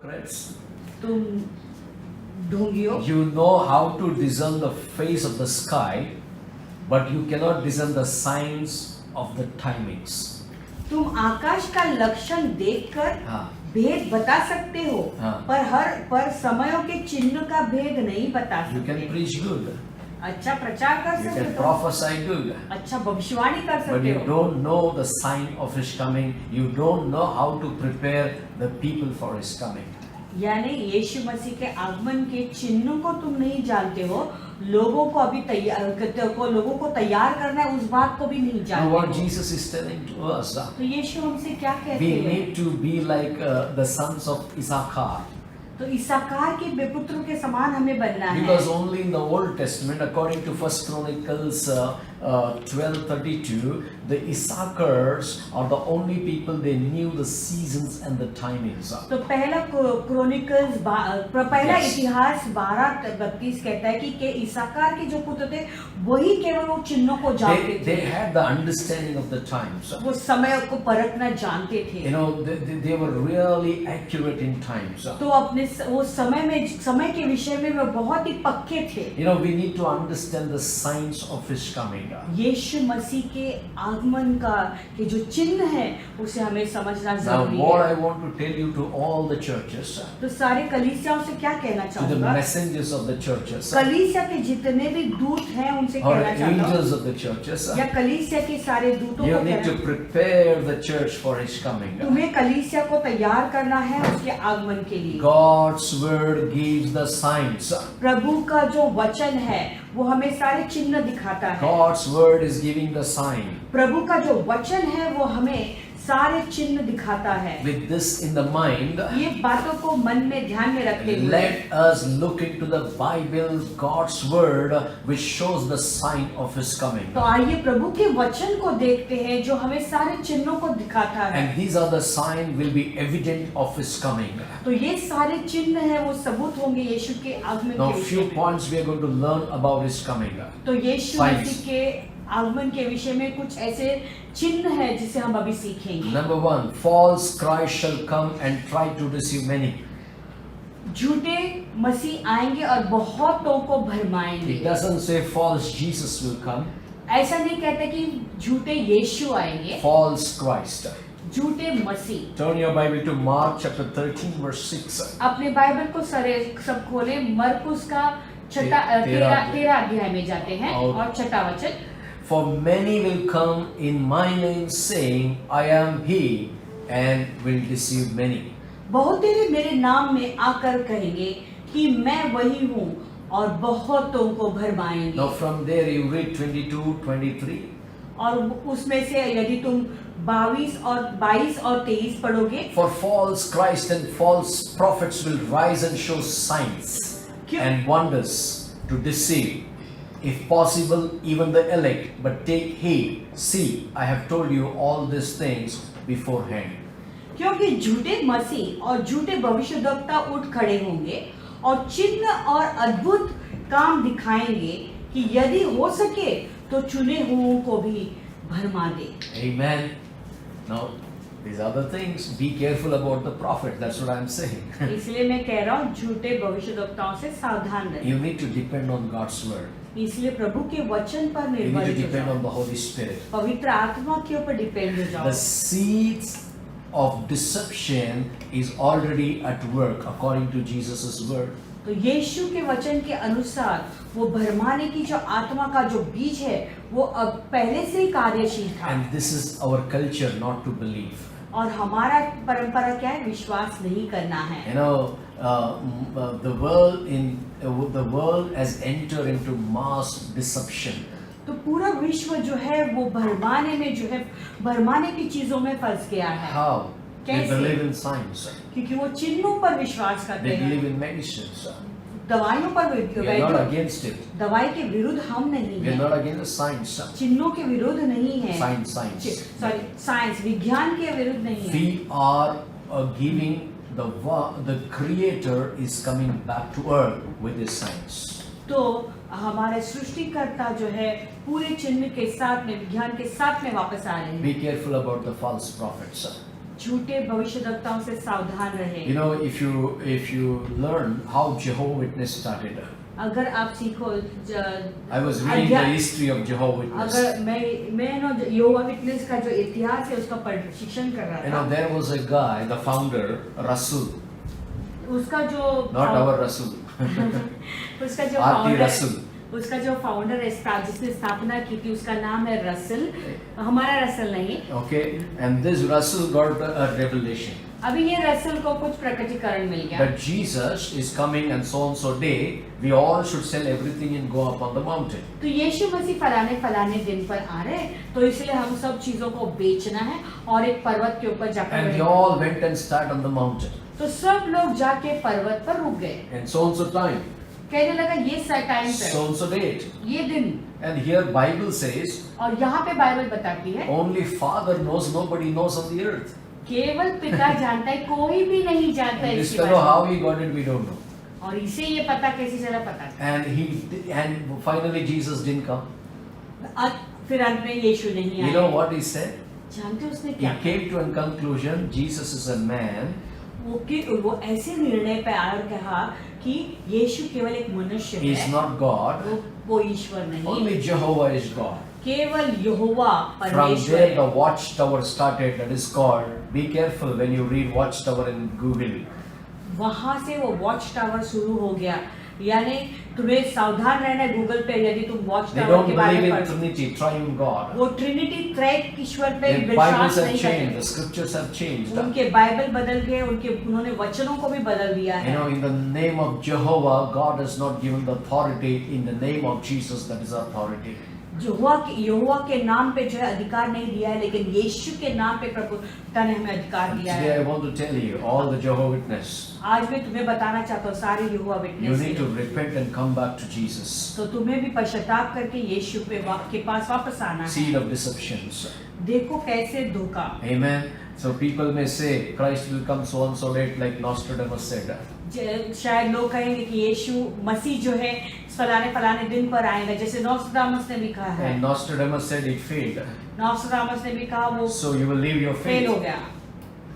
hypocrites. तुम ढोंगियो, You know how to discern the face of the sky, but you cannot discern the signs of the timings. तुम आकाश का लक्षण देखकर हाँ, भेद बता सकते हो, हाँ। पर समयों के चिन्ह का भेद नहीं बता you can सकते। preach good, अच्छा प्रचार कर you सकते can हो, prophesy good, अच्छा भविष्यवाणी कर but सकते you हो, don't know the sign of his coming. You don't know how to prepare the people for his coming. यानी यीशु मसीह के आगमन के चिन्हों को तुम नहीं जानते हो, लोगों को अभी लोगों को तैयार करना है उस बात को भी नहीं Now जानते what हो। Jesus is telling to us, तो यीशु हमसे क्या कहते we हैं? need to be like the sons of Issachar. तो इसाकार के बेपुत्रों के समान हमें बनना है। Because only in the Old Testament, according to 1 Chronicles 12:32, the Issachars are the only people they knew the seasons and the timings. तो पहला क्रोनिकल्स पहला Yes. इतिहास 12:32 कहता है कि के इसाकार के जो पुत्र थे वही केवल वो चिन्हों को जानते They थे, had the understanding of the times. वो समय को परखना जानते थे। You know, they were really accurate in times. तो अपने वो समय के विषय में वे बहुत ही पक्के थे। You know, we need to understand the signs of his coming. यीशु मसीह के आगमन का के जो चिन्ह है उसे हमें समझना Now, जरूरी what है। I want to tell you to all the churches, तो सारे कलीसियाओं से क्या कहना to the चाहूँगा? messengers of the churches, कलीसिया के जितने भी दूत हैं उनसे or कहना चाहता हूँ, angels of the churches, या कलीसिया के सारे दूतों you को need to कहना, prepare the church for his coming. तुम्हें कलीसिया को तैयार करना है उसके आगमन के लिए। God's word gives the signs. प्रभु का जो वचन है वो हमें सारे चिन्ह दिखाता है। God's word is giving the sign. प्रभु का जो वचन है वो हमें सारे चिन्ह दिखाता है। With this in the mind, ये बातों को मन में ध्यान में रखते हुए let us look into the Bible, God's word, which shows the sign of his coming. तो आइए प्रभु के वचन को देखते हैं जो हमें सारे चिन्हों को दिखाता है। And these are the signs will be evident of his coming. तो ये सारे चिन्ह हैं वो सबूत होंगे यीशु के आगमन Now, के few विषय में। points we are going to learn about his coming. तो यीशु Signs. मसीह के आगमन के विषय में कुछ ऐसे चिन्ह है जिसे हम अभी सीखेंगे। Number one, false Christ shall come and try to deceive many. झूठे मसीह आएंगे और बहुतों को It भरमाएंगे। doesn't say false Jesus will come, ऐसा नहीं कहते कि झूठे यीशु आएंगे, false Christ. झूठे मसीह। Turn your Bible to Mark chapter 13 verse 6. अपने बाइबल को सब खोले, मरकुस का तेरह तेरह अध्याय में जाते हैं और छठा वचन। For many will come in my name saying, I am he, and will deceive many. बहुत तेरे मेरे नाम में आकर कहेंगे कि मैं वही हूँ और बहुतों को भरमाएंगे। Now from there you read 22, 23. और उसमें से यदि तुम 22 और 23 पढ़ोगे, For false Christ and false prophets will rise and show signs and wonders to deceive, if possible, even the elect. But take heed. See, I have told you all these things beforehand. क्योंकि झूठे मसीह और झूठे भविष्यद्वक्ता उठ खड़े होंगे और चिन्ह और अद्भुत काम दिखाएंगे कि यदि हो सके तो चुने हुओं को भी भरमा दे। Amen. Now, these are the things. Be careful about the prophet. That's what I'm saying. इसलिए मैं कह रहा हूँ झूठे भविष्यद्वक्ताओं से सावधान रहें। You need to depend on God's word. इसलिए प्रभु के वचन पर You need to निर्भर हो depend जाओ, on the Holy Spirit. पवित्र आत्मा के ऊपर डिपेंड हो जाओ। The seeds of deception is already at work according to Jesus' word. तो यीशु के वचन के अनुसार वो भरमाने की जो आत्मा का जो बीज है वो अब पहले से ही कार्यशील था। And this is our culture not to believe. और हमारा परंपरा क्या है? विश्वास नहीं करना है। You know, the world has entered into mass deception. तो पूरा विश्व जो है वो भरमाने में जो है भरमाने की चीजों में फंस गया है। How? They कैसे? believe in science. क्योंकि वो चिन्हों पर विश्वास करते They believe हैं, in medicines. दवाइयों पर We are not against it. दवाई के विरुद्ध हम नहीं We are हैं, not against science. चिन्हों के विरुद्ध नहीं है, Science. सॉरी साइंस विज्ञान के विरुद्ध नहीं है। We are giving the Creator is coming back to earth with His science. तो हमारे सृष्टिकर्ता जो है पूरे चिन्ह के साथ में विज्ञान के साथ में वापस आ रहे हैं। Be careful about the false prophets. झूठे भविष्यद्वक्ताओं से सावधान रहे। You know, if you learn how Jehovah Witness started, अगर आप सीखो I was reading the history of Jehovah Witness. अगर मैं ना यहोवा विटनेस का जो इतिहास है उसका शिक्षण कर रहा You know, था। there was a guy, the founder, Rasul, उसका जो not our Rasul, उसका जो R.T. Founder Russell. उसका जो फाउंडर है जिसने स्थापना की थी उसका नाम है रसल, हमारा रसल नहीं। okay, and this Rasul got a revelation अभी ये रसल को कुछ प्रकटीकरण मिल गया that Jesus is coming and so on so day, we all should sell everything and go up on the mountain. तो यीशु मसीह फलाने फलाने दिन पर आ रहे हैं, तो इसलिए हम सब चीजों को बेचना है और एक पर्वत के ऊपर जाकर And they रहना है। all went and started on the mountain. तो सब लोग जाके पर्वत पर रुक गए। And so on so time, कहने लगा ये टाइम so पे on so date. ये दिन, And here Bible says, और यहाँ पे बाइबल बताती है only Father knows, nobody knows on the earth. केवल पिता जानता है, कोई भी नहीं जानता है And this इसके fellow, बारे how में। he got it, we don't know. और इसे ये पता कैसे चला पता And finally Jesus didn't come. फिर अंत में यीशु नहीं You आया। know what he said? जानते हो उसने He क्या came to a conclusion, Jesus is a man, वो ऐसे निर्णय पे आया और कहा कि यीशु केवल एक मनुष्य he is है, not God, वो ईश्वर नहीं, only Jehovah is God. केवल यहोवा From परमेश्वर there है। the watchtower started, that is called, be careful when you read watchtower in Google. वहां से वो वॉच टावर शुरू हो गया, यानी तुम्हें सावधान रहना है गूगल पे यदि तुम वॉच They टावर don't के बारे believe में in पढ़। Trinity, triune God. वो ट्रिनिटी त्रैक ईश्वर पे Their विश्वास Bibles have नहीं changed, the करते। scriptures have changed. उनके बाइबल बदल गए, उन्होंने वचनों को भी बदल दिया You है। know, in the name of Jehovah, God has not given the authority. In the name of Jesus, that is authority. यहोवा के नाम पे जो है अधिकार नहीं दिया है, लेकिन यीशु के नाम पे प्रभु पिता ने हमें अधिकार And दिया today I है। want to tell you, all the Jehovah Witness, आज मैं तुम्हें बताना चाहता हूँ सारे यहोवा you witness need to repent and come back to Jesus. तो तुम्हें भी पश्चाताप करके यीशु के पास वापस आना है। Seed of deceptions. देखो कैसे धोखा। Amen. So people may say Christ will come so and so late, like Nostradamus said. शायद लोग कहेंगे कि यीशु मसीह जो है फलाने फलाने दिन पर आएगा, जैसे नॉस्ट्राडमस ने भी कहा है। And Nostradamus said it failed. नॉस्ट्राडमस ने भी कहा वो So you will leave your fail हो faith. गया।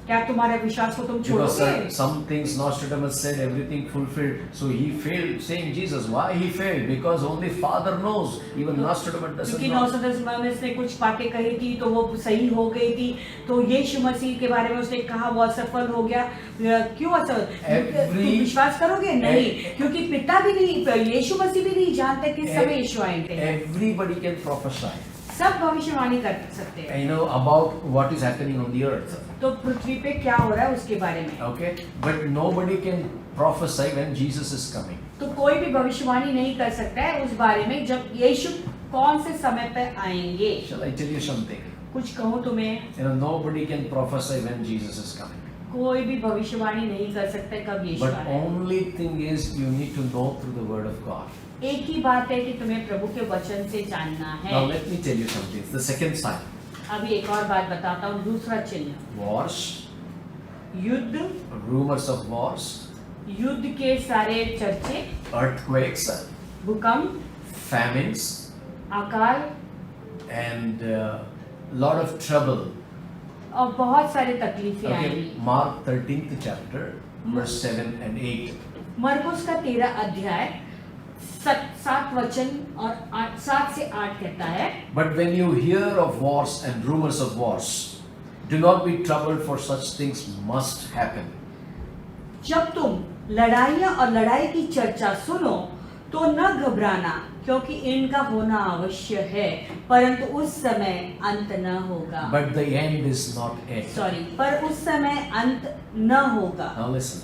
क्या तुम्हारे विश्वास को तुम Because छोड़ोगे? some things Nostradamus said, everything fulfilled. So he failed, saying Jesus. Why he failed? Because only Father knows. Even Nostradamus doesn't क्योंकि know. नॉस्ट्राडमस ने कुछ बातें कही थी तो वो सही हो गई थी, तो यीशु मसीह के बारे में उसने कहा वो असफल हो गया। क्यों असफल? तुम विश्वास करोगे? नहीं, क्योंकि पिता भी नहीं, यीशु मसीह भी नहीं जानते किस समय यीशु आएंगे। Everybody can prophesy. सब भविष्यवाणी कर सकते हैं। You know about what is happening on the earth. तो पृथ्वी पे क्या हो रहा है उसके बारे में। Okay, but nobody can prophesy when Jesus is coming. तो कोई भी भविष्यवाणी नहीं कर सकता है उस बारे में जब यीशु कौन से समय पे आएंगे। Shall I tell you something? कुछ कहूँ तुम्हें, You know, nobody can prophesy when Jesus is coming. कोई भी भविष्यवाणी नहीं कर सकता कब यीशु But आएगा। only thing is you need to know through the word of God. एक ही बात है कि तुम्हें प्रभु के वचन से जानना है। Now let me tell you something. It's the second sign. अभी एक और बात बताता हूँ, दूसरा चिन्ह, Wars, युद्ध, rumors of wars, युद्ध के सारे चर्चे, earthquakes, भूकंप, famines, अकाल and lot of trouble. और बहुत सारे तकलीफें Okay, आएंगी। Mark 13th chapter, verse 7 and 8. मरकुस का 13 अध्याय 7 वचन और 7 से 8 कहता है, But when you hear of wars and rumors of wars, do not be troubled, for such things must happen. जब तुम लड़ाइयाँ और लड़ाई की चर्चा सुनो तो न घबराना, क्योंकि इनका होना आवश्यक है, परंतु उस समय अंत न होगा। But the end is not yet. Sorry, पर उस समय अंत न होगा। Now listen.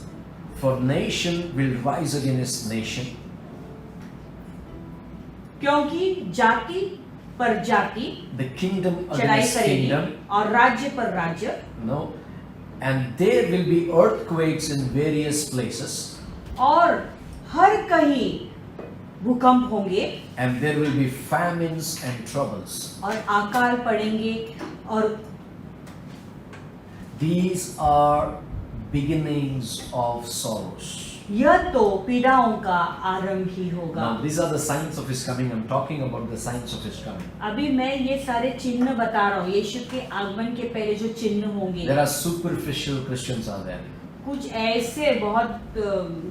For nation will rise against nation, क्योंकि जाति पर जाति the kingdom चढ़ाई against करेगी kingdom, और राज्य पर राज्य, no, and there will be earthquakes in various places, और हर कहीं भूकंप होंगे and there will be famines and troubles. और अकाल पड़ेंगे, और These are beginnings of sorrows. यह तो पीड़ाओं का आरंभ ही होगा। Now these are the signs of his coming. I'm talking about the signs of his coming. अभी मैं ये सारे चिन्ह बता रहा हूँ, यीशु के आगमन के पहले जो चिन्ह होंगे। There are superficial Christians are there. कुछ ऐसे बहुत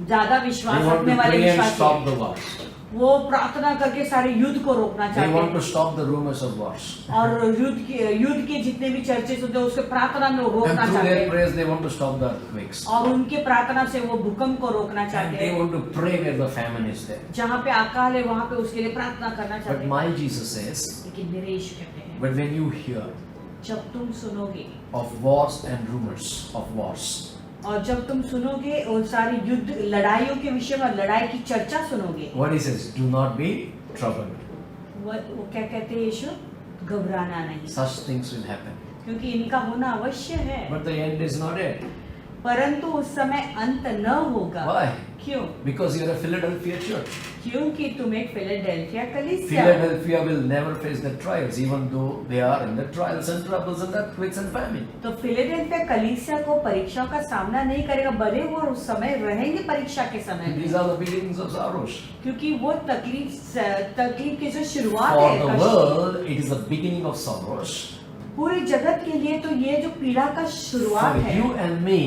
ज्यादा They विश्वास want रखने to वाले pray and विश्वासी stop हैं। the wars. वो प्रार्थना करके सारे युद्ध को रोकना They चाहते want to हैं stop the rumors of wars. और युद्ध के जितने भी चर्चे होते हैं उसके प्रार्थना में वो And रोकना through चाहते their हैं prayers, they want to stop the earthquakes. और उनके प्रार्थना से वो भूकंप को रोकना And चाहते they हैं। want to pray where the famine is there. जहाँ पे अकाल है वहाँ पे उसके लिए प्रार्थना करना But चाहते हैं। my Jesus says, लेकिन मेरे यीशु कहते हैं, but when you hear जब तुम सुनोगे of wars and rumors of wars, और जब तुम सुनोगे उन सारी युद्ध लड़ाइयों के विषय में लड़ाई की चर्चा सुनोगे, what he says, do not be troubled. वो क्या कहते हैं यीशु? घबराना नहीं, Such things will happen. क्योंकि इनका होना अवश्य है, But the end is not yet. परंतु उस समय अंत न होगा। Why? क्यों? Because you're a Philadelphia church. क्योंकि तुम एक फिलाडेल्फिया कलीसिया हो। Philadelphia will never face the trials, even though they are in the trials and troubles and earthquakes and famine. तो फिलाडेल्फिया कलीसिया को परीक्षाओं का सामना नहीं करेगा, भले वो उस समय रहेंगे परीक्षा के समय And these में, are the beginnings of sorrows. क्योंकि वो तकलीफ की जो शुरुआत For है the कष्ट, world, it is the beginning of sorrows. पूरे जगत के लिए तो ये जो पीड़ा का शुरुआत For है, you and me,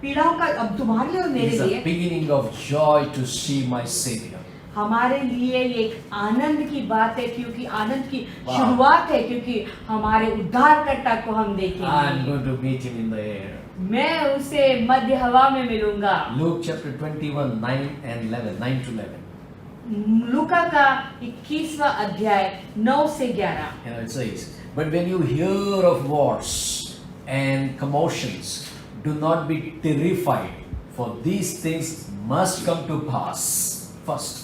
पीड़ाओं का अब तुम्हारे लिए और it मेरे is the लिए, beginning of joy to see my Savior. हमारे लिए ये एक आनंद की बात है, क्योंकि आनंद की वाह। शुरुआत है, क्योंकि हमारे उद्धारकर्ता को हम I'm देखेंगे। going to meet him in the air. मैं उसे मध्य हवा में मिलूंगा। Luke chapter 21, 9 and 11, 9 to 11. लूका का 21वां अध्याय 9 से 11। You know, it says, but when you hear of wars and commotions, do not be terrified, for these things must come to pass first.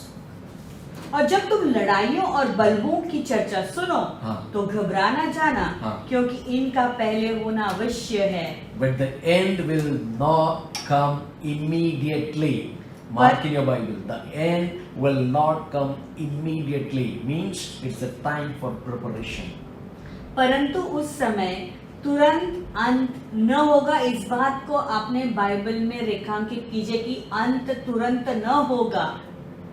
और जब तुम लड़ाइयों और बलवों की चर्चा सुनो, हाँ। तो घबराना जाना, हाँ। क्योंकि इनका पहले होना अवश्य है। But the end will not come immediately. Mark in your Bible. The end will not come immediately. Means it's the time for preparation. परंतु उस समय तुरंत अंत न होगा। इस बात को आपने बाइबल में रेखांकित कीजिए कि अंत तुरंत न होगा।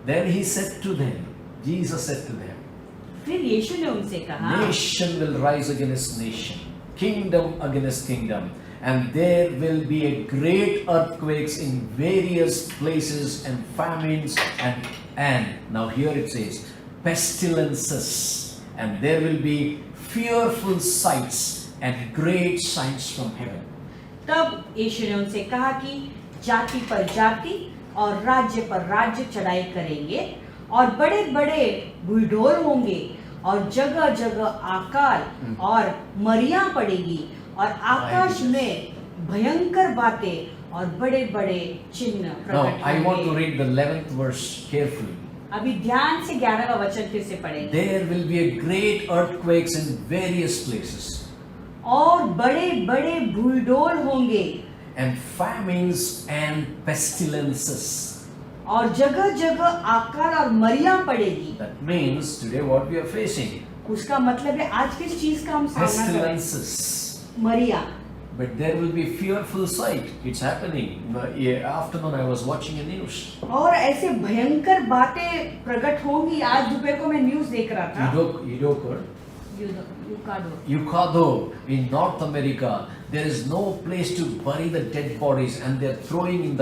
Then he said to them, Jesus said to them, फिर यीशु ने उनसे कहा, nation will rise against nation, kingdom against kingdom, and there will be a great earthquakes in various places and famines and now here it says pestilences, and there will be fearful sights and great signs from heaven. तब यीशु ने उनसे कहा कि जाति पर जाति और राज्य पर राज्य चढ़ाई करेंगे और बड़े बड़े भूडोल होंगे और जगह जगह अकाल और मरियां पड़ेगी और आकाश में भयंकर बातें और बड़े बड़े चिन्ह Now प्रकट I want to होंगे। read the 11th verse carefully. अभी ध्यान से 11वां वचन फिर से पढ़ेंगे। There will be a great earthquakes in various places और बड़े बड़े भूडोल होंगे and famines and pestilences. और जगह जगह अकाल और मरियां पड़ेगी। That means today what we are facing, उसका मतलब है आज किस चीज का हम सामना कर रहे हैं? pestilences. Maria. But there will be fearful sight. It's happening. In the afternoon I was watching a news. और ऐसे भयंकर बातें प्रकट होंगी। आज दोपहर को मैं न्यूज देख रहा था। Yukado in North America, there is no place to bury the dead bodies, and they're throwing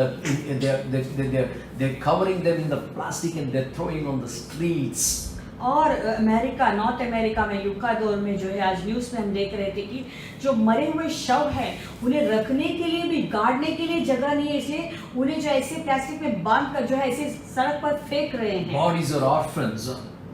they're covering them in the plastic and they're throwing on the streets. और अमेरिका, नॉर्थ अमेरिका में यूकादोर में जो है आज news में हम देख रहे थे कि जो मरे हुए शव हैं उन्हें रखने के लिए भी, गाड़ने के लिए जगह नहीं है, इसलिए उन्हें जो ऐसे प्लास्टिक में बांध कर जो है ऐसे सड़क पर फेंक रहे हैं। Bodies are orphans.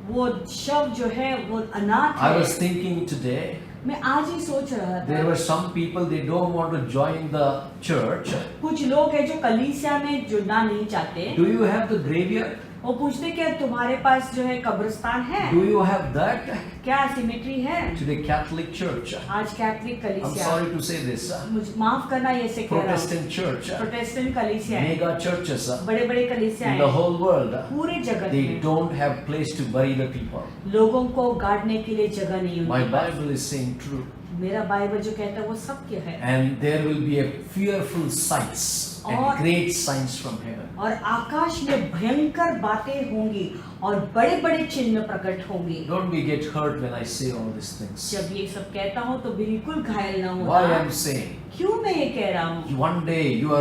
वो शव जो है वो अनाथ I है। was thinking today, मैं आज ही सोच रहा there था, were some people, they don't want to join the church. कुछ लोग हैं जो कलीसिया में जुड़ना नहीं चाहते। Do you have the graveyard? वो पूछते क्या तुम्हारे पास जो है कब्रिस्तान है, Do you have that? क्या सिमेट्री है? Today Catholic Church. आज कैथलिक I'm कलीसिया, sorry to say this. मुझे माफ करना ये से कह रहा हूँ, Protestant church. प्रोटेस्टेंट कलीसिया है, Mega churches बड़े बड़े कलीसिया in the है whole world. पूरे जगत They में। don't have place to bury the people. लोगों को गाड़ने के लिए जगह नहीं My उनके पास। Bible is saying true. मेरा बाइबल जो कहता है वो सत्य है। And there will be a fearful sights. and और great signs from heaven. और आकाश में भयंकर बातें होंगी और बड़े बड़े चिन्ह प्रकट होंगे। Don't we get hurt when I say all these things? जब ये सब कहता हूँ तो बिल्कुल घायल ना Why होना। I'm saying? क्यों मैं ये कह रहा हूँ? One day you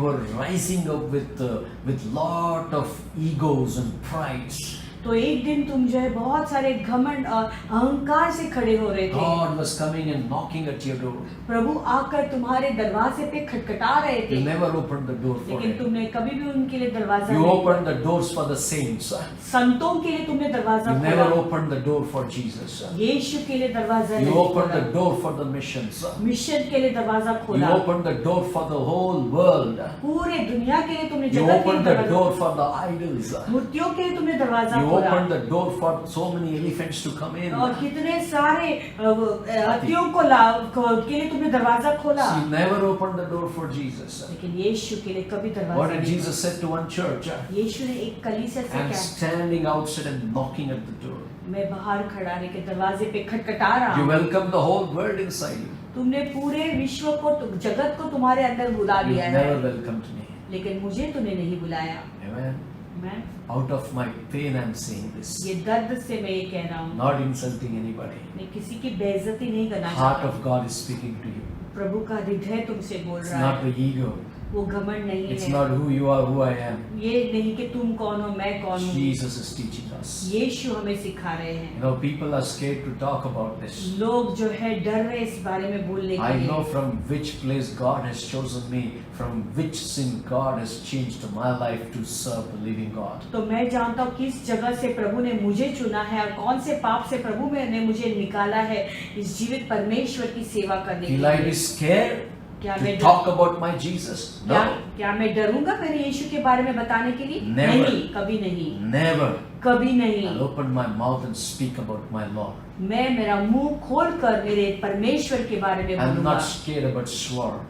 are rising up with lot of egos and prides. तो एक दिन तुम जो है बहुत सारे घमंड और अहंकार से खड़े हो रहे थे। God was coming and knocking at your door. प्रभु आकर तुम्हारे दरवाजे पे खटखटा रहे थे, You never opened the door for लेकिन him. तुमने कभी भी उनके लिए दरवाजा You नहीं opened the doors for the saints. संतों के लिए तुमने दरवाजा You never खोला, opened the door for Jesus. यीशु के लिए दरवाजा You नहीं opened खोला, the door for the missions. Mission के लिए दरवाजा You खोला, opened the door for the whole world. पूरे दुनिया के लिए तुमने You जगत के opened लिए the दरवाजा, door for the idols. मूर्तियों के लिए तुमने दरवाजा You खोला opened the door for so many elephants to come in. और कितने सारे हाथियों के लिए तुमने दरवाजा खोला, So you never opened the door for Jesus. लेकिन यीशु के लिए कभी What दरवाजा did नहीं Jesus said to one church? खोला। यीशु ने एक कलीसिया से And क्या, standing outside and knocking at the door. मैं बाहर खड़ा रह के दरवाजे पे खटखटा रहा You हूँ, welcome the whole world inside you. तुमने पूरे विश्व को, जगत को तुम्हारे अंदर बुला You लिया है, never welcomed me. लेकिन मुझे तूने नहीं बुलाया। Amen. मैं Out of my pain I'm saying this. ये दर्द से मैं ये कह रहा हूँ, Not insulting anybody. मैं किसी की बेइज्जती नहीं करना Heart चाहता। of God is speaking to you. प्रभु का हृदय तुमसे बोल It's रहा not है, the ego. वो घमंड नहीं It's है, not who you are, who I am. ये नहीं कि तुम कौन हो मैं कौन हूँ। Jesus is teaching us. यीशु हमें सिखा रहे You हैं। know, people are scared to talk about this. लोग जो है डर रहे इस बारे में बोलने के I know लिए। from which place God has chosen me, from which sin God has changed my life to serve the living God. तो मैं जानता हूँ किस जगह से प्रभु ने मुझे चुना है और कौन से पाप से प्रभु ने मुझे निकाला है इस जीवित परमेश्वर की सेवा करने के Will I be लिए। scared क्या to मैं talk about my Jesus? क्या No. क्या मैं डरूंगा मेरे यीशु के बारे में बताने के लिए? Never. नहीं, कभी नहीं, Never. कभी नहीं। I'll open my mouth and speak about my Lord. मैं मेरा मुंह खोलकर मेरे परमेश्वर के बारे में I'm बोलूंगा। not scared about sword.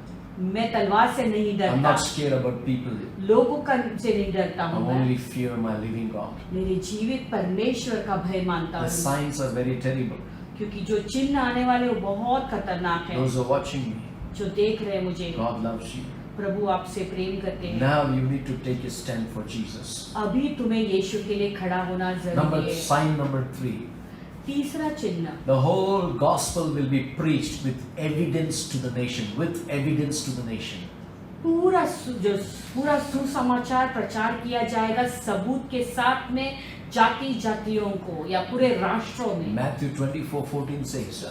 मैं तलवार से नहीं I'm डरता, not scared about people. लोगों का से नहीं डरता I हूँ मैं, only fear my living God. मेरे जीवित परमेश्वर का भय मानता The हूँ, signs are very terrible. क्योंकि जो चिन्ह आने वाले वो बहुत खतरनाक है। Those who are watching me, जो देख रहे हैं मुझे, God loves you. प्रभु आपसे प्रेम करते हैं। Now you need to take a stand for Jesus. अभी तुम्हें यीशु के लिए खड़ा होना जरूरी है। Sign number 3. तीसरा चिन्ह, The whole gospel will be preached with evidence to the nation. With evidence to the nation. पूरा सुसमाचार प्रचार किया जाएगा सबूत के साथ में जाति जातियों को या पूरे राष्ट्रों में। Matthew 24:14 says,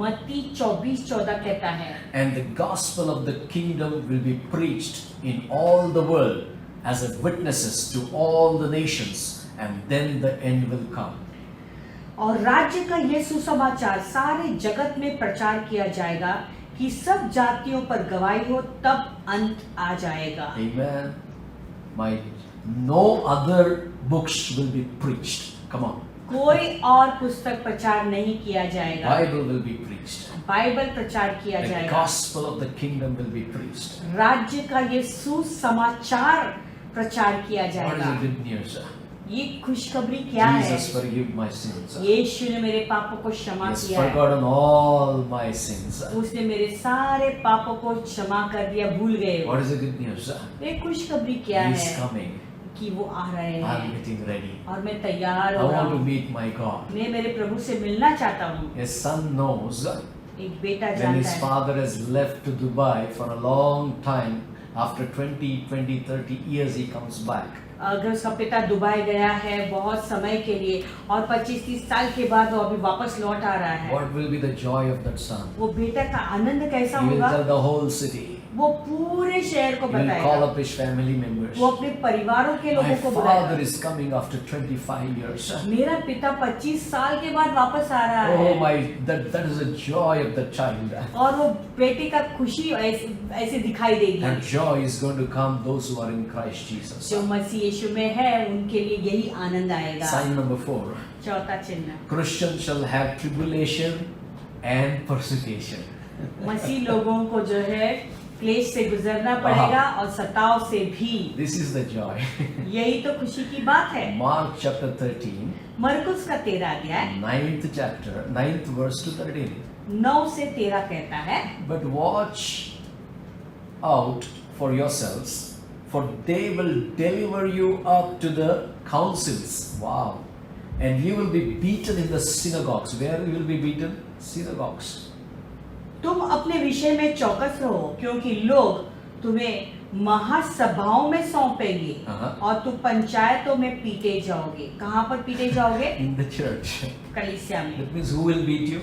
मत्ती 24:14 कहता है, and the gospel of the kingdom will be preached in all the world as a witnesses to all the nations, and then the end will come. और राज्य का ये सुसमाचार सारे जगत में प्रचार किया जाएगा कि सब जातियों पर गवाही हो, तब अंत आ जाएगा। Amen. No other books will be preached. Come on. कोई और पुस्तक प्रचार नहीं किया जाएगा, Bible will be preached. Bible प्रचार किया The जाएगा, gospel of the kingdom will be preached. राज्य का ये सुसमाचार प्रचार किया What is जाएगा। the good news? ये खुशखबरी क्या है? Jesus forgive my sins. यीशु ने मेरे पापों को क्षमा He has किया है, forgotten all my sins. उसने मेरे सारे पापों को क्षमा कर दिया, भूल गए हो। What is the good news? ये खुशखबरी क्या He is है? coming. कि वो आ रहे I'm हैं getting ready. और मैं तैयार I हो रहा want to हूँ। meet my God. मैं मेरे प्रभु से मिलना चाहता हूँ। His son knows एक बेटा when जानता his है, father has left to Dubai for a long time, after 30 years he comes back. अगर उसका पिता दुबई गया है बहुत समय के लिए और 25-30 साल के बाद वो अभी वापस लौट आ रहा है, What will be the joy of that son? वो बेटा का आनंद कैसा He will होगा? tell the whole city. वो पूरे शहर को He will call बताएगा, up his family members. वो अपने परिवारों के My लोगों को father बुलाएगा। is coming after 25 years. मेरा पिता 25 साल के बाद वापस आ रहा Oh है, my, that is the joy of the child. और वो बेटे का खुशी ऐसे दिखाई देगी। That joy is going to come those who are in Christ Jesus. जो मसीह यीशु में है उनके लिए यही आनंद आएगा। Sign number 4. चौथा चिन्ह, Christians shall have tribulation and persecution. मसीह लोगों को जो है क्लेश से गुजरना पड़ेगा और सताव से भी। This is the joy. यही तो खुशी की बात है। Mark chapter 13, मरकुस का 13 अध्याय 9th chapter, 9th verse to 13. 9 से 13 कहता है, But watch out for yourselves, for they will deliver you up to the councils. Wow. And you will be beaten in the synagogues. Where you will be beaten? Synagogues. तुम अपने विषय में चौकस रहो, क्योंकि लोग तुम्हें महासभाओं में सौंपेंगे और तुम पंचायतों में पीटे जाओगे। कहाँ पर पीटे जाओगे? In the church. कलीसिया में। That means who will beat you?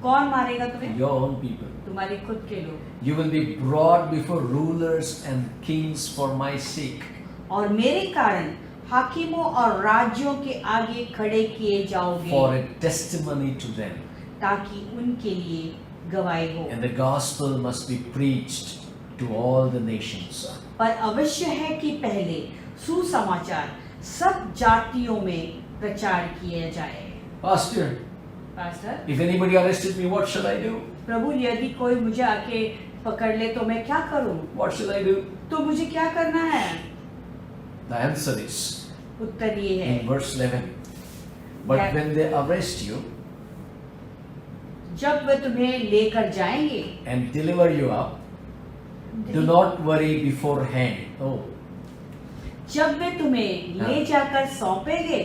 कौन मारेगा तुम्हें? Your own people. तुम्हारे खुद के लोग। You will be brought before rulers and kings for my sake. और मेरे कारण हाकिमों और राज्यों के आगे खड़े किए जाओगे। For a testimony to them. ताकि उनके लिए गवाही हो। And the gospel must be preached to all the nations. पर अवश्य है कि पहले सुसमाचार सब जातियों में प्रचार किया जाए। Pastor, pastor, if anybody arrested me, what shall I do? प्रभु यदि कोई मुझे आके पकड़ ले तो मैं क्या करूं? What shall I do? तो मुझे क्या करना है? The answer is उत्तर ये है in verse 11. But Yeah. when they arrest you जब वे तुम्हें लेकर जाएंगे and deliver you up, do not worry beforehand. Oh, जब वे तुम्हें ले जाकर सौंपेंगे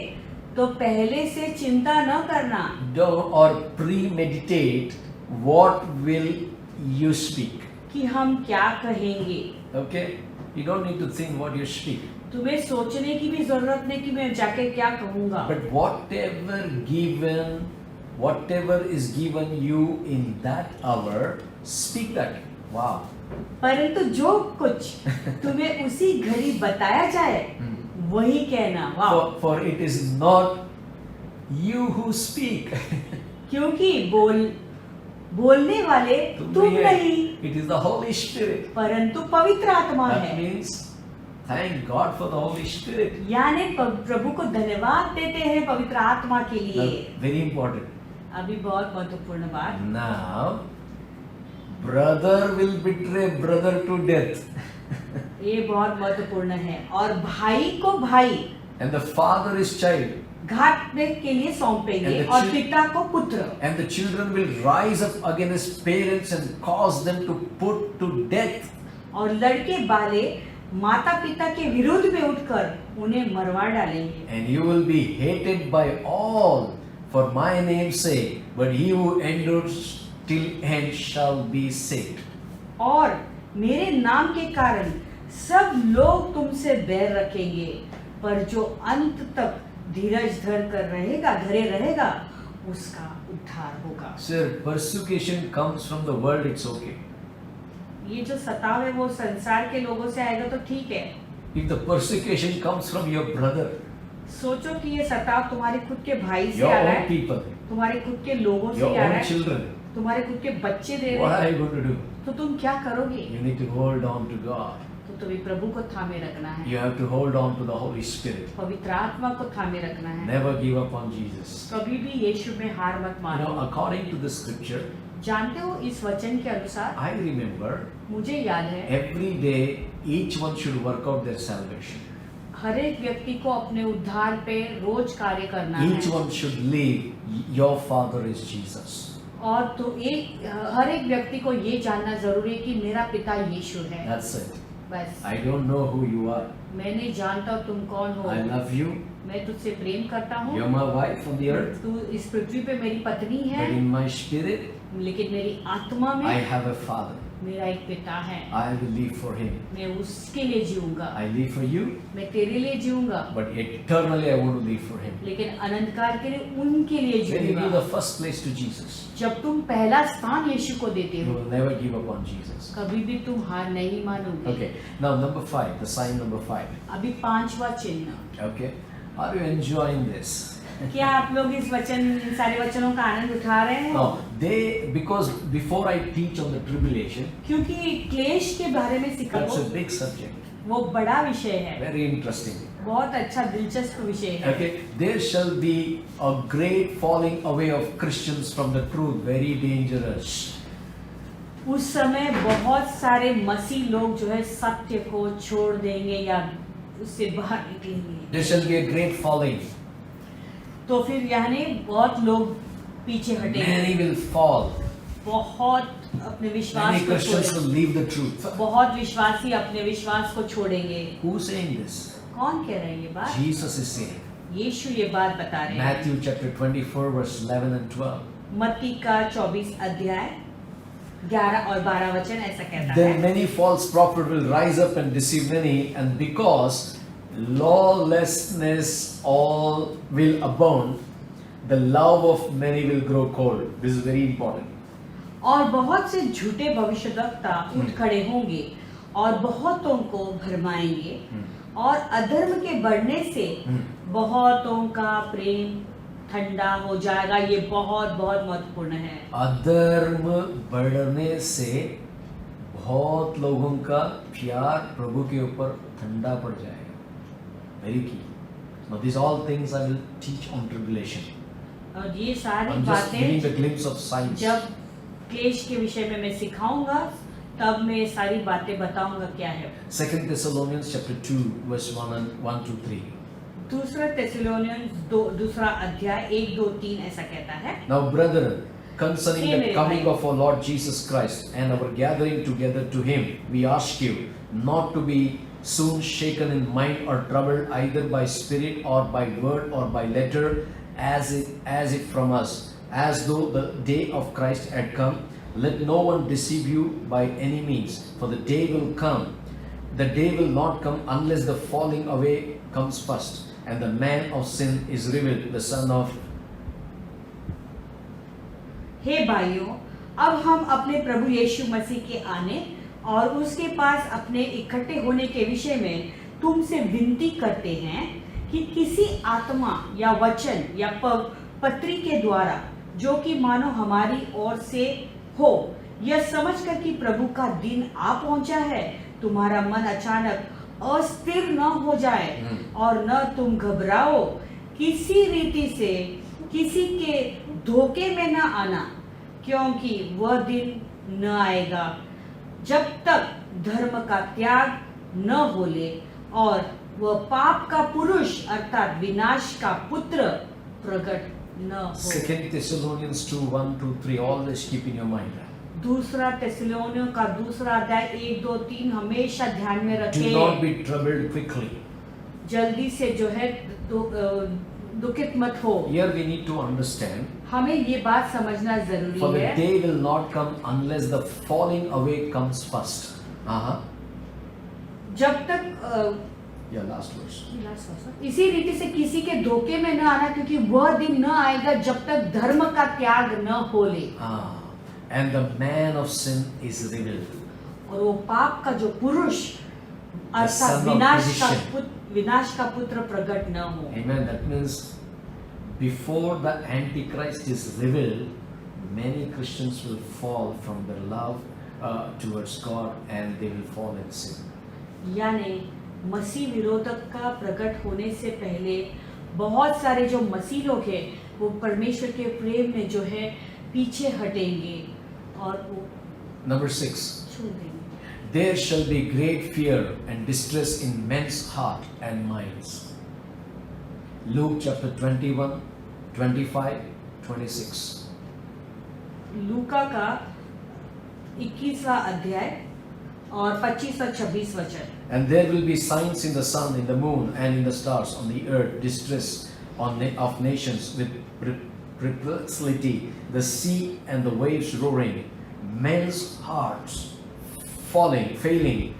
तो पहले से चिंता न करना don't or premeditate what will you speak. कि हम क्या कहेंगे। Okay? You don't need to think what you speak. तुम्हें सोचने की भी जरूरत नहीं कि मैं जाके क्या कहूँगा। But whatever is given you in that hour, speak that. Wow. परंतु जो कुछ तुम्हें उसी घड़ी बताया जाए वही कहना। वाह। For it is not you who speak. क्योंकि बोलने वाले तुम नहीं, It is the Holy Spirit. परंतु पवित्र आत्मा That है। means thank God for the Holy Spirit. यानी प्रभु को धन्यवाद देते हैं पवित्र आत्मा के Now, लिए। very important. अभी बहुत महत्वपूर्ण बात। Now, brother will betray brother to death. ये बहुत महत्वपूर्ण है। और भाई को भाई And the father is child. घात के लिए सौंपेंगे And the और chil- पिता को पुत्र। And the children will rise up against parents and cause them to put to death. और लड़के वाले माता पिता के विरुद्ध में उठकर उन्हें मरवा डालेंगे। And you will be hated by all for my name's sake, but he who endures till end shall be saved. और मेरे नाम के कारण सब लोग तुमसे बैर रखेंगे, पर जो अंत तक धीरज धरे रहेगा उसका उद्धार होगा। Sir, persecution comes from the world, it's okay. ये जो सताव है वो संसार के लोगों से आएगा तो ठीक है। If the persecution comes from your brother, सोचो कि ये सताव तुम्हारे खुद के भाई से your आ रहा own है, people, तुम्हारे खुद के लोगों से your आ रहा own है, children, तुम्हारे खुद के बच्चे दे what रहे are हैं, you going to do? तो तुम क्या करोगे? You need to hold on to God. तो तुम्हें प्रभु को थामे रखना है, You have to hold on to the Holy Spirit. पवित्र आत्मा को थामे रखना है। Never give up on Jesus. कभी भी यीशु में हार मत You मानो। know, according to the scripture, जानते हो इस वचन के अनुसार I remember मुझे याद है every day each one should work out their salvation. हर एक व्यक्ति को अपने उद्धार पे रोज कार्य करना Each है one should live. Your Father is Jesus. और तो हर एक व्यक्ति को ये जानना जरूरी है कि मेरा पिता यीशु है। That's it. बस I don't know who you are. मैं नहीं जानता तुम कौन हो। I love you. मैं तुझसे प्रेम करता हूँ। You're my wife on the earth. तू इस पृथ्वी पे मेरी पत्नी है, But in my spirit, लेकिन मेरी आत्मा I में have a Father. मेरा एक पिता है। I will live for Him. मैं उसके लिए जीऊंगा, I live for you, मैं तेरे लिए जीऊंगा, but eternally I want to live for Him. लेकिन अनंत काल के लिए उनके लिए When you give जीऊंगा। the first place to Jesus, जब तुम पहला स्थान यीशु को देते you हो, will never give up on Jesus. कभी भी तुम हार नहीं मानोगे। Okay, now number 5, the sign number 5. अभी पांचवा चिन्ह। Okay, are you enjoying this? क्या आप लोग इस इन सारे वचनों का आनंद उठा रहे हैं? Now, because before I teach on the tribulation, क्योंकि क्लेश के बारे में सिखाओ, that's a big subject, वो बड़ा विषय है, very interesting. बहुत अच्छा दिलचस्प विषय है। Okay, there shall be a great falling away of Christians from the truth, very dangerous. उस समय बहुत सारे मसीह लोग जो है सत्य को छोड़ देंगे या उससे बाहर निकलेंगे। There shall be a great falling. तो फिर यानी बहुत लोग पीछे Many हटेंगे, will fall. बहुत अपने विश्वास Many को Christians will छोड़ेंगे, leave the truth. बहुत विश्वासी अपने विश्वास को छोड़ेंगे। Who's saying this? कौन कह रहे हैं ये बात? Jesus is saying. यीशु ये बात बता रहे हैं। Matthew chapter 24 verse 11 and 12. मत्ती का 24 अध्याय 11 और 12 वचन ऐसा कहता Then है, many false prophets will rise up and deceive many, and because lawlessness all will abound, the love of many will grow cold. This is very important. और बहुत से झूठे भविष्यद्वक्ता उठ खड़े होंगे और बहुतों को भरमाएंगे और अधर्म के बढ़ने से बहुतों का प्रेम ठंडा हो जाएगा। ये बहुत बहुत महत्वपूर्ण है। अधर्म बढ़ने से बहुत लोगों का प्यार प्रभु के ऊपर ठंडा पड़ जाएगा। Very key. Now these all things I will teach on tribulation. और ये सारी I'm just giving the बातें glimpse of signs. जब क्लेश के विषय में मैं सिखाऊंगा तब मैं सारी बातें बताऊंगा क्या है। 2 Thessalonians chapter 2 verse 1 to 3. दूसरा थेसलोनियंस दूसरा अध्याय 1 2 3 ऐसा कहता है, Now brethren, concerning Hey, the मेरे coming भाई। of our Lord Jesus Christ and our gathering together to him, we ask you not to be soon shaken in mind or troubled either by spirit or by word or by letter as it from us, as though the day of Christ had come. Let no one deceive you by any means, for the day will come. The day will not come unless the falling away comes first, and the man of sin is revealed, the son of. हे भाइयों, अब हम अपने प्रभु यीशु मसीह के आने और उसके पास अपने इकट्ठे होने के विषय में तुमसे विनती करते हैं कि किसी आत्मा या वचन या पत्री के द्वारा जो कि मानो हमारी ओर से हो, यह समझकर कि प्रभु का दिन आ पहुंचा है, तुम्हारा मन अचानक अस्थिर न हो जाए और न तुम घबराओ। किसी रीति से किसी के धोखे में न आना, क्योंकि वह दिन न आएगा जब तक धर्म का त्याग न हो ले और वह पाप का पुरुष अर्थात विनाश का पुत्र प्रकट न हो। 2 Thessalonians 2 1 2 3. Always keep in your mind. दूसरा थेसलोनियों का दूसरा अध्याय 1 2 3 हमेशा ध्यान में Do रखें। not be troubled quickly. जल्दी से जो है दुखित मत हो। Here we need to understand, हमें ये बात समझना for जरूरी the है। day will not come unless the falling away comes first. जब तक Yeah, last verse. इसी रीति से किसी के धोखे में न आना, क्योंकि वह दिन न आएगा जब तक धर्म का त्याग न हो ले। And the man of sin is revealed. और वो पाप का जो पुरुष अर्थात son of perdition. विनाश का पुत्र प्रकट न हो। Amen. That means before the Antichrist is revealed, many Christians will fall from their love towards God and they will fall in sin. यानी मसीह विरोधक का प्रकट होने से पहले बहुत सारे जो मसीह लोग हैं वो परमेश्वर के प्रेम में जो है पीछे हटेंगे और वो Number 6. छोड़ देंगे। There shall be great fear and distress in men's heart and minds. Luke chapter 21, 25, 26. लूका का 21वां अध्याय और 25 और 26 वचन। And there will be signs in the sun, in the moon, and in the stars, on the earth, distress of nations with perplexity, the sea and the waves roaring, men's hearts failing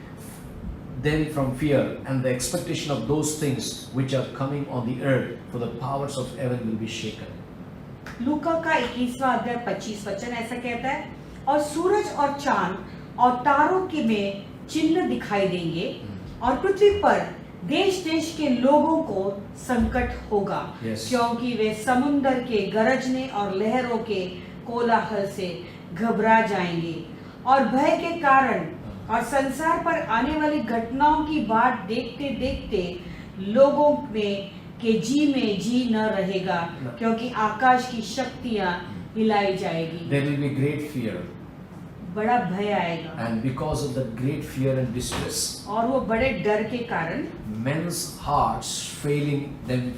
them from fear, and the expectation of those things which are coming on the earth, for the powers of heaven will be shaken. लूका का 21वां अध्याय 25 वचन ऐसा कहता है, और सूरज और चांद और तारों के में चिन्ह दिखाई देंगे और पृथ्वी पर देश देश के लोगों को संकट होगा। Yes. क्योंकि वे समुंदर के गरजने और लहरों के कोलाहल से घबरा जाएंगे और भय के कारण और संसार पर आने वाली घटनाओं की बाट देखते देखते लोगों में जी न रहेगा, क्योंकि आकाश की शक्तियां हिलाई जाएगी। There will be great fear. बड़ा भय आएगा And because of that great fear and distress, और वो बड़े डर के कारण men's hearts failing them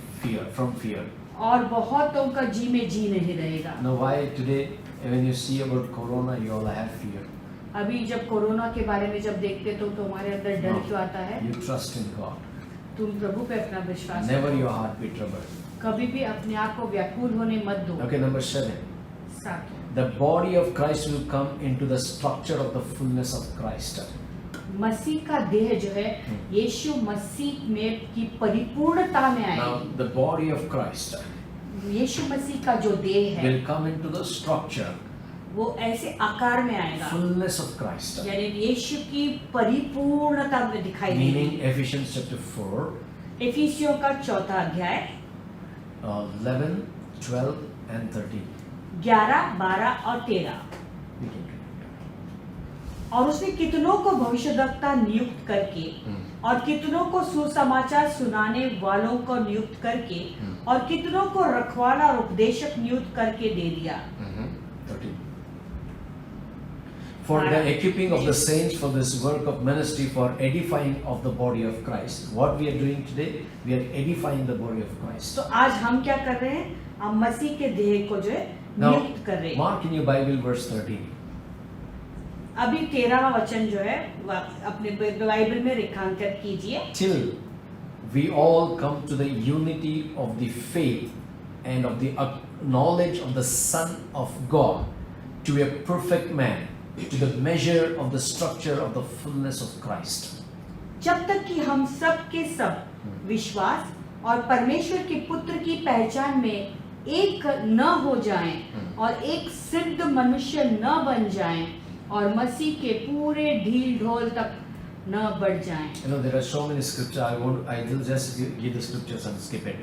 from fear. और बहुतों का जी में जी नहीं रहेगा। Now why today When you see about corona, you all have fear. अभी जब कोरोना के बारे में जब देखते तो तुम्हारे अंदर डर No. क्यों आता है? You trust in God. तुम प्रभु पे अपना विश्वास Never रखो। your heart be troubled. कभी भी अपने आप को व्याकुल होने मत दो। Okay, number 7. 7 The body of Christ will come into the structure of the fullness of Christ. मसीह का देह जो है यीशु मसीह में की परिपूर्णता में Now, आएगी। the body of Christ यीशु मसीह का जो देह है will come into the structure, वो ऐसे आकार में आएगा, fullness of Christ. यानी यीशु की परिपूर्णता में दिखाई Meaning देगी। Ephesians chapter 4, इफिसियों का 4था अध्याय 11, 12 and 13. 11, 12 और 13। We can read. और उसने कितनों को भविष्यद्वक्ता नियुक्त करके और कितनों को सुसमाचार सुनाने वालों को नियुक्त करके और कितनों को रखवाला और उपदेशक नियुक्त करके दे दिया। 13. For the equipping of the saints for this work of ministry, for edifying of the body of Christ. What we are doing today, we are edifying the body of Christ. तो आज हम क्या कर रहे हैं? हम मसीह के देह को जो है Now, नियुक्त कर रहे हैं। mark in your Bible verse 13. अभी 13वां वचन जो है अपने बाइबल में रेखांकित कीजिए। Till we all come to the unity of the faith and of the knowledge of the Son of God, to a perfect man, to the measure of the structure of the fullness of Christ. जब तक कि हम सब के सब विश्वास और परमेश्वर के पुत्र की पहचान में एक न हो जाएं और एक सिद्ध मनुष्य न बन जाएं और मसीह के पूरे ढील ढोल तक न बढ़ जाएं। You know, there are so many scriptures. I will just give the scriptures and skip it.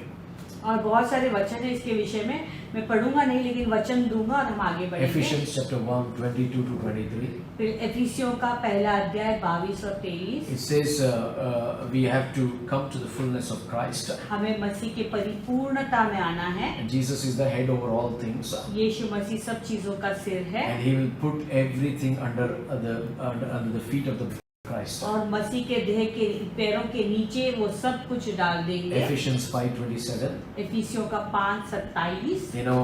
और बहुत सारे वचन है इसके विषय में, मैं पढ़ूंगा नहीं लेकिन वचन दूंगा और हम आगे बढ़ेंगे। Ephesians chapter 1, 22 to 23. फिर एफिसियों का पहला अध्याय 22 और 23। It says we have to come to the fullness of Christ. हमें मसीह के परिपूर्णता में आना है। And Jesus is the head over all things. यीशु मसीह सब चीजों का सिर है And he will put everything under the feet of the Christ. और मसीह के देह के पैरों के नीचे वो सब कुछ डाल देंगे। Ephesians 5:27. एफिसियों का 5:27। You know,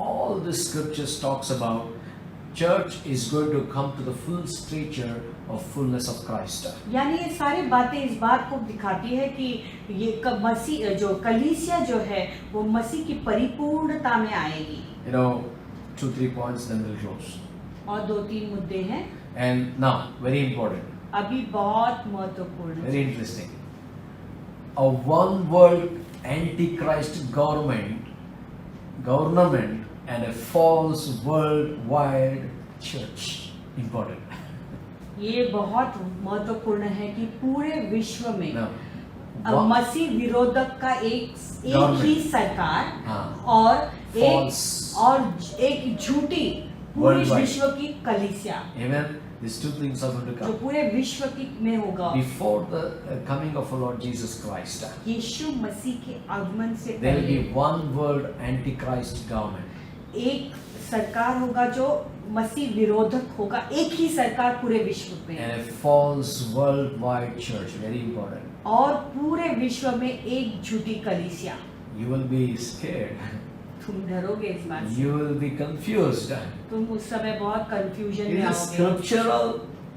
all the scriptures talks about church is going to come to the full stature of fullness of Christ. यानी ये सारी बातें इस बात को दिखाती है कि ये मसीह जो कलीसिया जो है वो मसीह की परिपूर्णता में आएगी। You know, 2-3 points, then we'll close. और 2-3 मुद्दे हैं। And now, very important, अभी बहुत महत्वपूर्ण है। very interesting. A one world antichrist government and a false worldwide church. Important. ये बहुत महत्वपूर्ण है कि पूरे विश्व में Now, अब मसीह विरोधक का एक Government. ही सरकार हाँ. और False. एक झूठी पूरे Worldwide. विश्व की कलीसिया Amen. These two things are going to जो come. पूरे विश्व की में होगा Before the coming of our Lord Jesus Christ, यीशु मसीह के आगमन से there will पहले be one world antichrist government. एक सरकार होगा जो मसीह विरोधक होगा, एक ही सरकार पूरे विश्व में And a false worldwide church. Very important. और पूरे विश्व में एक झूठी कलीसिया। You will be scared. तुम डरोगे इस बात से, You will be confused. तुम उस समय बहुत कंफ्यूजन It में is आओगे। scriptural.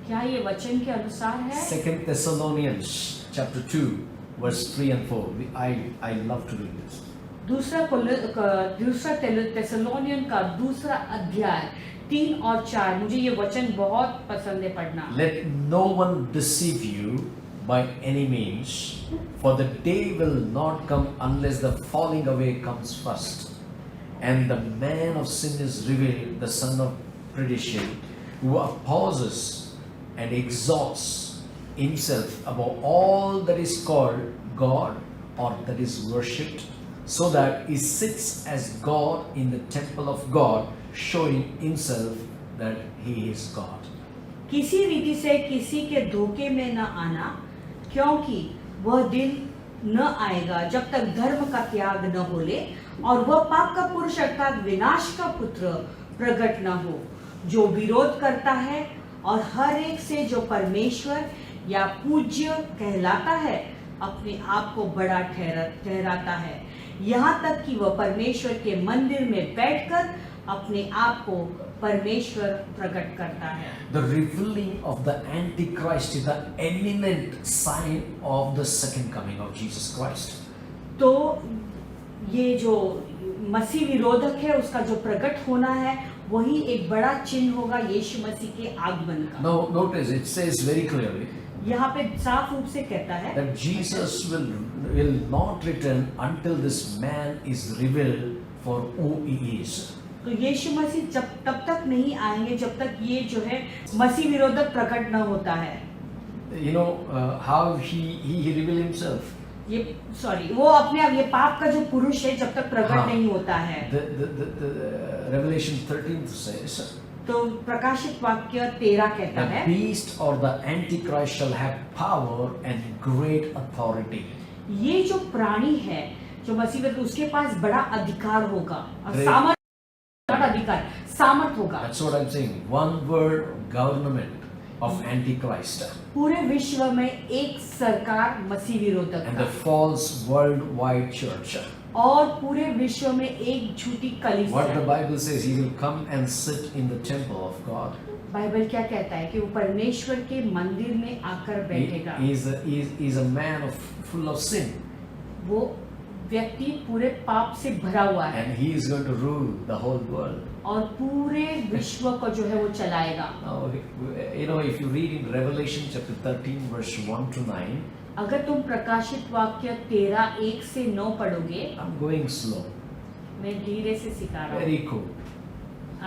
क्या ये वचन के अनुसार है? 2 Thessalonians chapter 2 verse 3 and 4. I love to read this. दूसरा थेसलोनियन का दूसरा अध्याय 3 और 4, मुझे ये वचन बहुत पसंद है पढ़ना। Let no one deceive you by any means, for the day will not come unless the falling away comes first, and the man of sin is revealed, the son of perdition, who opposes and exalts himself above all that is called God or that is worshipped, so that he sits as God in the temple of God, showing himself that he is God. किसी रीति से किसी के धोखे में न आना, क्योंकि वह दिन न आएगा जब तक धर्म का त्याग न हो ले और वह पाप का पुरुष अर्थात विनाश का पुत्र प्रकट न हो, जो विरोध करता है और हर एक से जो परमेश्वर या पूज्य कहलाता है अपने आप को बड़ा ठहराता है, यहाँ तक कि वह परमेश्वर के मंदिर में बैठकर अपने आप को परमेश्वर प्रकट करता है। The revealing of the Antichrist is the eminent sign of the second coming of Jesus Christ. तो ये जो मसीह विरोधक है उसका जो प्रकट होना है वही एक बड़ा चिन्ह होगा यीशु मसीह के आगमन का। Now notice it says very clearly यहाँ पे साफ रूप से कहता है that Jesus will not return until this man is revealed for who he is. तो यीशु मसीह जब तब तक नहीं आएंगे जब तक ये जो है मसीह विरोधक प्रकट न होता है। You know how he revealed himself. ये वो अपने आप ये पाप का जो पुरुष है जब तक प्रकट हाँ। नहीं होता है। The Revelation 13 says तो प्रकाशित वाक्य 13 कहता the है beast or the Antichrist shall have power and great authority. ये जो प्राणी है जो मसीह विरोधी उसके पास बड़ा अधिकार होगा और Great. सामर्थ होगा। That's what I'm saying. One word government of Antichrist. पूरे विश्व में एक सरकार मसीह विरोधक And the का false worldwide church. और पूरे विश्व में एक झूठी What the कलीसिया। Bible says, he will come and sit in the temple of God. Bible क्या कहता है कि वो परमेश्वर के मंदिर में आकर बैठेगा। He is a man full of sin. वो व्यक्ति पूरे पाप से भरा हुआ है And he is going to rule the whole world. और पूरे विश्व को जो है वो चलाएगा। Now, you know, if you read in Revelation chapter 13 verse 1 to 9, अगर तुम प्रकाशित वाक्य 13 1 से 9 पढ़ोगे, I'm going slow. मैं धीरे से सिखा रहा हूँ, Very cool.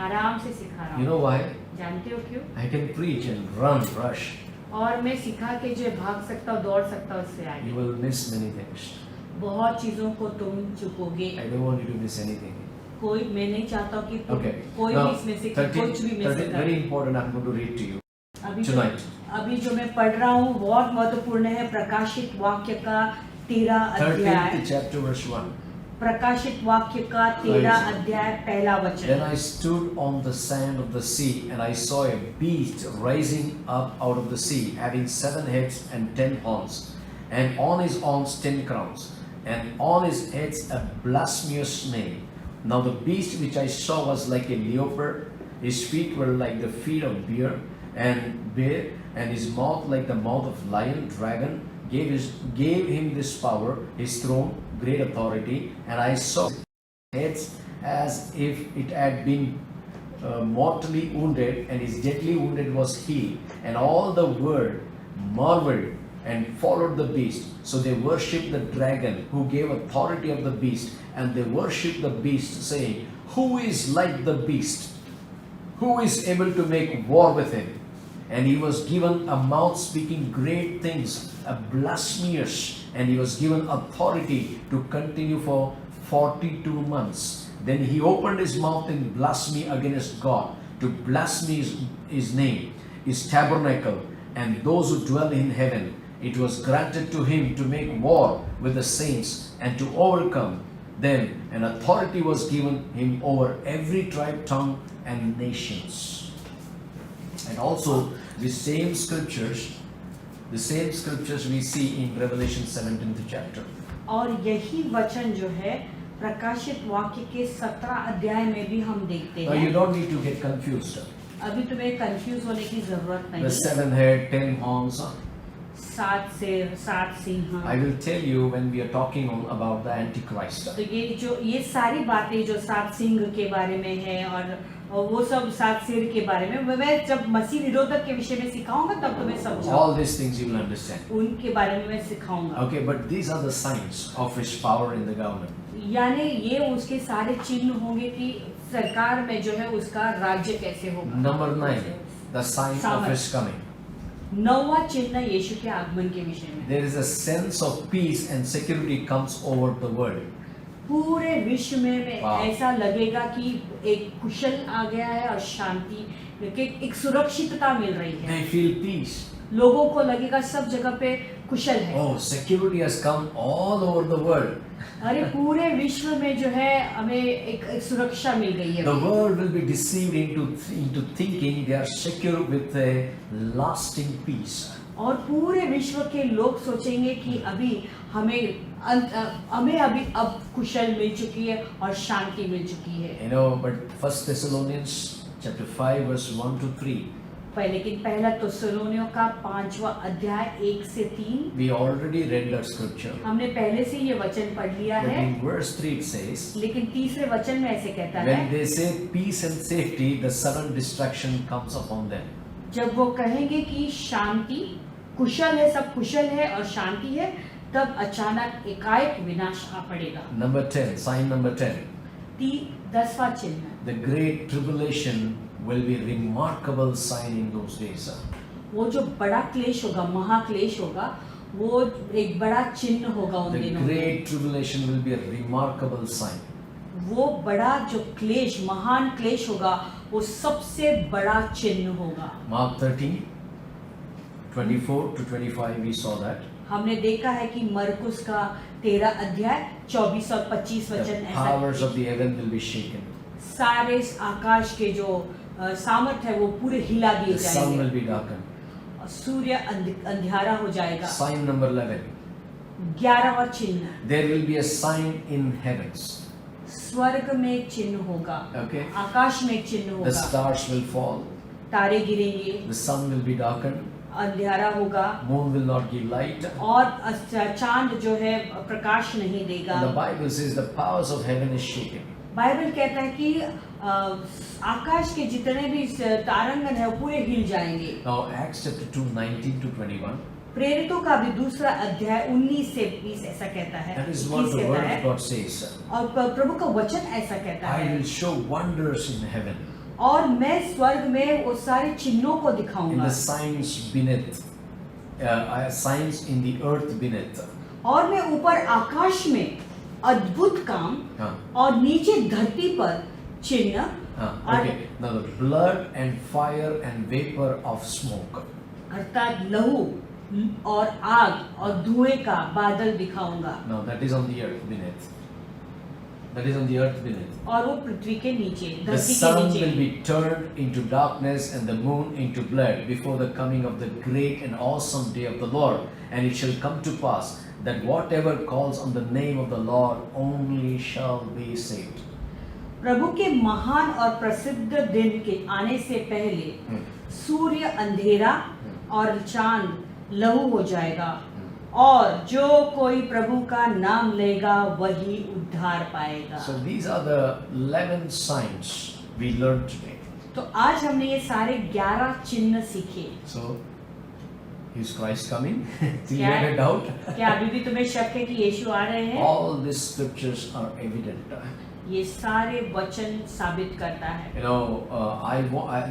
आराम से सिखा रहा You हूँ। know why? जानते हो क्यों? I can preach and run, rush. और मैं सिखा के जो भाग सकता हूँ दौड़ सकता हूँ उससे You आगे। will miss many things. बहुत चीजों को तुम चुकोगे। I don't want you to miss anything. कोई मैं नहीं चाहता हूँ कि तुम Okay. कोई Now, भी इसमें से 13, कुछ भी मिस 13 कर। very important. I'm going to read to you अभी tonight. अभी जो मैं पढ़ रहा हूँ बहुत महत्वपूर्ण है। प्रकाशित वाक्य का 13 अध्याय। 13th chapter verse 1. प्रकाशित वाक्य का 13 अध्याय पहला Then वचन। I stood on the sand of the sea, and I saw a beast rising up out of the sea, having 7 heads and 10 horns, and on his horns 10 crowns, and on his heads a blasphemous name. Now the beast which I saw was like a leopard, his feet were like the feet of bear, and his mouth like the mouth of lion. Dragon gave him this power, his throne, great authority, and I saw heads as if it had been mortally wounded, and his deadly wounded was healed, and all the world marveled and followed the beast. So they worshipped the dragon who gave authority of the beast, and they worshipped the beast, saying, Who is like the beast? Who is able to make war with him? And he was given a mouth speaking great things, a blasphemous, and he was given authority to continue for 42 months. Then he opened his mouth in blasphemy against God, to blaspheme his name, his tabernacle, and those who dwell in heaven. It was granted to him to make war with the saints and to overcome them, and authority was given him over every tribe, tongue, and nations. And also the same scriptures we see in Revelation 17th chapter. और यही वचन जो है प्रकाशित वाक्य के 17 अध्याय में भी हम देखते Now you हैं। don't need to get confused. अभी तुम्हें कंफ्यूज होने की जरूरत The नहीं। 7 head, 10 horns. 7 सिर 7 Singh. I will tell you when we are talking about the Antichrist. तो ये सारी बातें जो 7 सिंह के बारे में है और वो सब 7 सिर के बारे में मैं जब मसीह विरोधक के विषय में सिखाऊंगा तब तुम्हें समझाऊंगा। All these things you will understand. उनके बारे में मैं सिखाऊंगा। Okay, but these are the signs of his power in the government. यानी ये उसके सारे चिन्ह होंगे कि सरकार में जो है उसका राज्य कैसे होगा। Number 9, the sign of his coming. 9वां चिन्ह यीशु के आगमन के विषय में। There is a sense of peace and security comes over the world. पूरे विश्व में Wow. ऐसा लगेगा कि एक कुशल आ गया है और शांति कि एक सुरक्षितता मिल रही है। They feel peace. लोगों को लगेगा सब जगह पे कुशल है। Oh, security has come all over the world. अरे पूरे विश्व में जो है हमें एक सुरक्षा मिल गई है। The world will be deceived into thinking they are secure with a lasting peace. और पूरे विश्व के लोग सोचेंगे कि अभी हमें अभी अब कुशल मिल चुकी है और शांति मिल चुकी है। You know, but First Thessalonians chapter 5 verse 1 to 3. लेकिन पहला थिस्सलुनीकियों का 5वां अध्याय 1 से 3 We already read that scripture. हमने पहले से ये वचन पढ़ लिया But है। in verse 3 it says, लेकिन तीसरे वचन में ऐसे कहता when है, they say peace and safety, the sudden destruction comes upon them. जब वो कहेंगे कि शांति कुशल है, सब कुशल है और शांति है, तब अचानक एकाएक विनाश आ पड़ेगा। Number 10, sign number 10. 10वां चिन्ह, The great tribulation will be remarkable sign in those days. वो जो बड़ा क्लेश होगा, महाक्लेश होगा, वो एक बड़ा चिन्ह होगा उन The दिनों में। great tribulation will be a remarkable sign. वो बड़ा जो क्लेश, महान क्लेश होगा, वो सबसे बड़ा चिन्ह होगा। Mark 13, 24 to 25, we saw that. हमने देखा है कि मरकुस का 13 अध्याय 24 और 25 The वचन powers ऐसा of the heaven will be shaken. सारे आकाश के जो सामर्थ है वो पूरे हिला दिए The sun will जाएंगे be darkened. और सूर्य अंधियारा हो जाएगा। Sign number 11. 11वां चिन्ह, There will be a sign in heavens. स्वर्ग में एक चिन्ह होगा, Okay. आकाश में एक चिन्ह The होगा, stars will fall. तारे गिरेंगे, The sun will be darkened. अंधियारा होगा Moon will not give light. और चांद जो है प्रकाश नहीं देगा। And the Bible says the powers of heaven is shaken. Bible कहता है कि आकाश के जितने भी तारांगन है वो पूरे हिल जाएंगे। Now Acts chapter 2, 19 to 21. प्रेरितों का भी दूसरा अध्याय 19 से 20 ऐसा कहता है, That is what 21 the कहता word है, of God says. और प्रभु का वचन ऐसा कहता I है, will show wonders in heaven, और मैं स्वर्ग में वो सारे चिन्हों को in दिखाऊंगा the signs beneath, signs in the earth beneath. और मैं ऊपर आकाश में अद्भुत काम हाँ, और नीचे धरती पर चिन्ह हाँ, और okay. Now the blood and fire and vapor of smoke. अर्थात लहू और आग और धुएं का बादल दिखाऊंगा, Now that is on the earth beneath. That is on the earth beneath. और वो पृथ्वी के नीचे, The धरती के sun will नीचे। be turned into darkness and the moon into blood before the coming of the great and awesome day of the Lord. And it shall come to pass that whatever calls on the name of the Lord only shall be saved. प्रभु के महान और प्रसिद्ध दिन के आने से पहले सूर्य अंधेरा और चांद लहू हो जाएगा, और जो कोई प्रभु का नाम लेगा वही उद्धार पाएगा। So these are the 11 signs we learned today. तो आज हमने ये सारे 11 चिन्ह सीखे। So is Christ coming? Do you क्या have a doubt? क्या अभी भी तुम्हें शक है कि यीशु आ रहे हैं? All these scriptures are evident. ये सारे वचन साबित करता है। You know,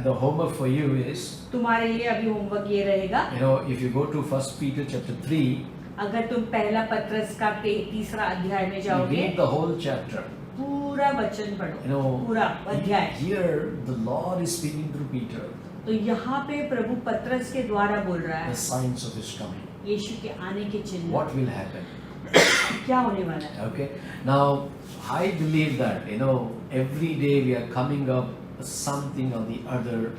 the homework for you is, तुम्हारे लिए अभी होमवर्क ये रहेगा, you know, if you go to 1 Peter chapter 3, अगर तुम पहला पत्रस का 3रा अध्याय में you जाओगे, read the whole chapter. पूरा वचन पढ़ो, You know, पूरा अध्याय। here the Lord is speaking through Peter, तो यहाँ पे प्रभु पत्रस के द्वारा बोल रहा the है, signs of His coming. यीशु के आने के चिन्ह What will happen? क्या होने वाला है। Okay. Now, I believe that, you know, every day we are coming up something or the other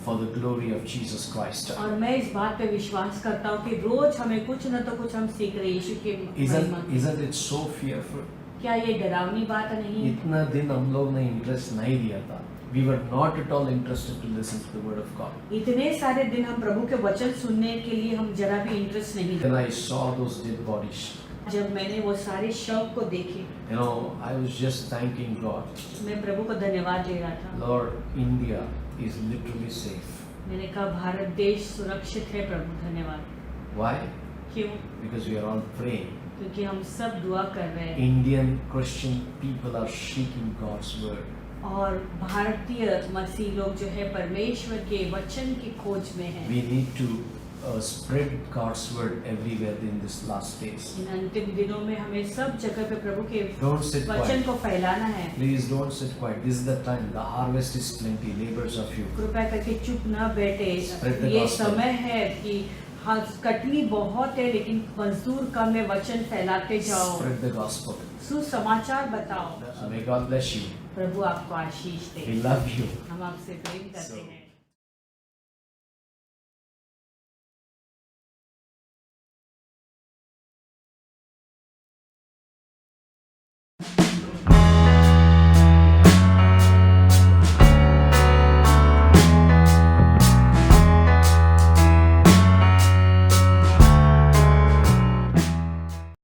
for the glory of Jesus Christ. और मैं इस बात पे विश्वास करता हूँ कि रोज हमें कुछ न तो कुछ हम सीख रहे हैं यीशु के महिमा। Isn't it so fearful? क्या ये डरावनी बात नहीं है? इतना दिन हम लोग ने इंटरेस्ट नहीं दिया था. We were not at all interested to listen to the word of God. इतने सारे दिन हम प्रभु के वचन सुनने के लिए हम जरा भी इंटरेस्ट नहीं Then दिए। I saw those dead bodies. जब मैंने वो सारे शव को देखे, You know, I was just thanking God. मैं प्रभु को धन्यवाद दे रहा था। Lord, India is literally safe. मैंने कहा भारत देश सुरक्षित है प्रभु, धन्यवाद। Why? क्यों? Because we are all praying. क्योंकि हम सब दुआ कर रहे हैं Indian Christian people are seeking God's word. और भारतीय मसीह लोग जो है परमेश्वर के वचन की खोज में हैं। We need to spread God's word everywhere in this last days. इन अंतिम दिनों में हमें सब जगह पे प्रभु के Don't sit वचन quiet. को फैलाना है। Please don't sit quiet. This is the time. The harvest is plenty. Laborers are few. कृपया करके चुप न बैठे। Spread the ये gospel. समय है कि हाँ, कटनी बहुत है लेकिन मजदूर कम है, वचन फैलाते जाओ, Spread the gospel. सुसमाचार बताओ। So may God bless you. प्रभु आपको आशीष दे। We love you. हम आपसे प्रेम करते हैं।